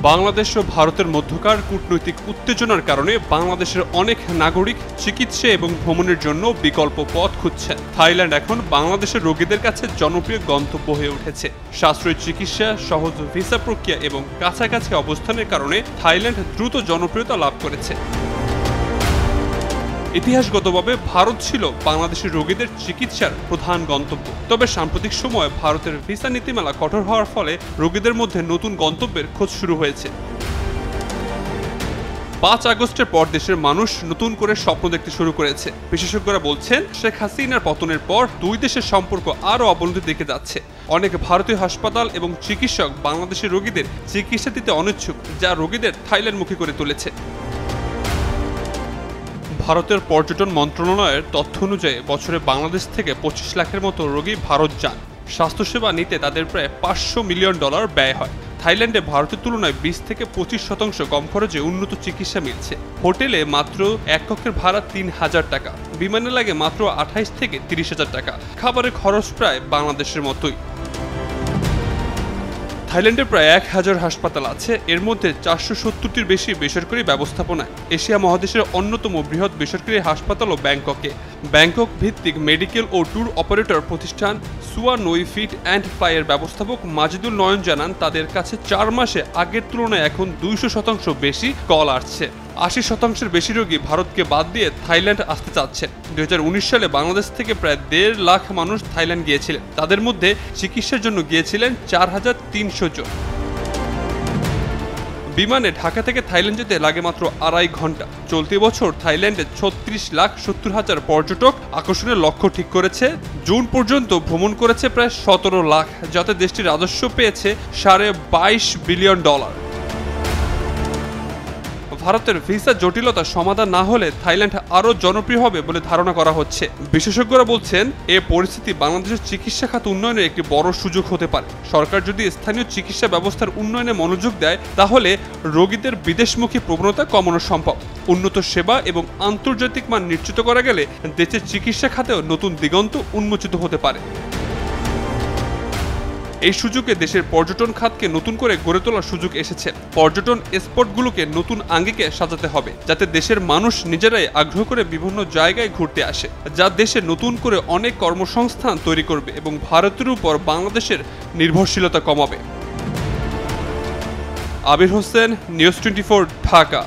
বাংলাদেশ ও ভারতের মধ্যকার কূটনৈতিক উত্তেজনার কারণে বাংলাদেশের অনেক নাগরিক চিকিৎসা এবং ভ্রমণের জন্য বিকল্প পথ খুঁজছেন। থাইল্যান্ড এখন বাংলাদেশের রোগীদের কাছে জনপ্রিয় গন্তব্য হয়ে উঠেছে। সাশ্রয়ী চিকিৎসা, সহজ ভিসা প্রক্রিয়া এবং কাছাকাছি অবস্থানের কারণে থাইল্যান্ড দ্রুত জনপ্রিয়তা লাভ করেছে। ইতিহাসগতভাবে ভারত ছিল বাংলাদেশের রোগীদের চিকিৎসার প্রধান গন্তব্য। তবে সাম্প্রতিক সময়ে ভারতের ভিসা নীতিমালা কঠোর হওয়ার ফলে রোগীদের মধ্যে নতুন গন্তব্যের খোঁজ শুরু হয়েছে। 5 আগস্টের পর দেশের মানুষ নতুন করে স্বপ্ন দেখতে শুরু করেছে। বিশেষজ্ঞরা বলছেন, শেখ হাসিনার পতনের পর দুই দেশের সম্পর্ক আরও অবনতির দিকে যাচ্ছে। অনেক ভারতীয় হাসপাতাল এবং চিকিৎসক বাংলাদেশের রোগীদের চিকিৎসা দিতে অনিচ্ছুক, যা রোগীদের থাইল্যান্ডমুখী করে তুলেছে। ভারতের পর্যটন মন্ত্রণালয়ের তথ্য অনুযায়ী বছরে বাংলাদেশ থেকে 25 লাখের মতো রোগী ভারত যান। স্বাস্থ্যসেবা নিতে তাদের প্রায় $500 মিলিয়ন ব্যয় হয়। থাইল্যান্ডে ভারতের তুলনায় 20 থেকে 25% কম খরচে উন্নত চিকিৎসা মিলছে। হোটেলে মাত্র এক কক্ষের ভাড়া 3000 টাকা, বিমানে লাগে মাত্র 28 থেকে 30,000 টাকা। খাবারের খরচ প্রায় বাংলাদেশের মতোই। থাইল্যান্ডে প্রায় 1000 হাসপাতাল আছে, এর মধ্যে 470টির বেশি বেসরকারি ব্যবস্থাপনায়। এশিয়া মহাদেশের অন্যতম বৃহৎ বেসরকারি হাসপাতালও ব্যাংককে। ব্যাংকক ভিত্তিক মেডিকেল ও ট্যুর অপারেটর প্রতিষ্ঠান সুয়া নোই ফিট অ্যান্ড ফ্লাইয়ের ব্যবস্থাপক মাজিদুল নয়ন জানান, তাদের কাছে 4 মাসে আগের তুলনায় এখন 200% বেশি কল আসছে। 80% বেশি রোগী ভারতকে বাদ দিয়ে থাইল্যান্ড আসতে চাচ্ছেন। 2019 সালে বাংলাদেশ থেকে প্রায় 1.5 লাখ মানুষ থাইল্যান্ড গিয়েছিলেন। তাদের মধ্যে চিকিৎসার জন্য গিয়েছিলেন 4300 জন। বিমানে ঢাকা থেকে থাইল্যান্ড যেতে লাগে মাত্র 2.5 ঘন্টা। চলতি বছর থাইল্যান্ডে 36,70,000 পর্যটক আকর্ষণের লক্ষ্য ঠিক করেছে। জুন পর্যন্ত ভ্রমণ করেছে প্রায় 17 লাখ, যাতে দেশটির রাজস্ব পেয়েছে $22 বিলিয়ন। ভারতের ভিসা জটিলতা সমাধান না হলে থাইল্যান্ড আরও জনপ্রিয় হবে বলে ধারণা করা হচ্ছে। বিশেষজ্ঞরা বলছেন, এ পরিস্থিতি বাংলাদেশের চিকিৎসা খাত উন্নয়নের একটি বড় সুযোগ হতে পারে। সরকার যদি স্থানীয় চিকিৎসা ব্যবস্থার উন্নয়নে মনোযোগ দেয়, তাহলে রোগীদের বিদেশমুখী প্রবণতা কমানো সম্ভব। উন্নত সেবা এবং আন্তর্জাতিক মান নিশ্চিত করা গেলে দেশের চিকিৎসা খাতেও নতুন দিগন্ত উন্মোচিত হতে পারে। এই সুযোগে দেশের পর্যটন খাতকে নতুন করে গড়ে তোলার সুযোগ এসেছে। পর্যটন স্পটগুলোকে নতুন আঙ্গিকে সাজাতে হবে, যাতে দেশের মানুষ নিজেরাই আগ্রহ করে বিভিন্ন জায়গায় ঘুরতে আসে, যা দেশে নতুন করে অনেক কর্মসংস্থান তৈরি করবে এবং ভারতের উপর বাংলাদেশের নির্ভরশীলতা কমাবে। আবির হোসেন, নিউজ 24, ঢাকা।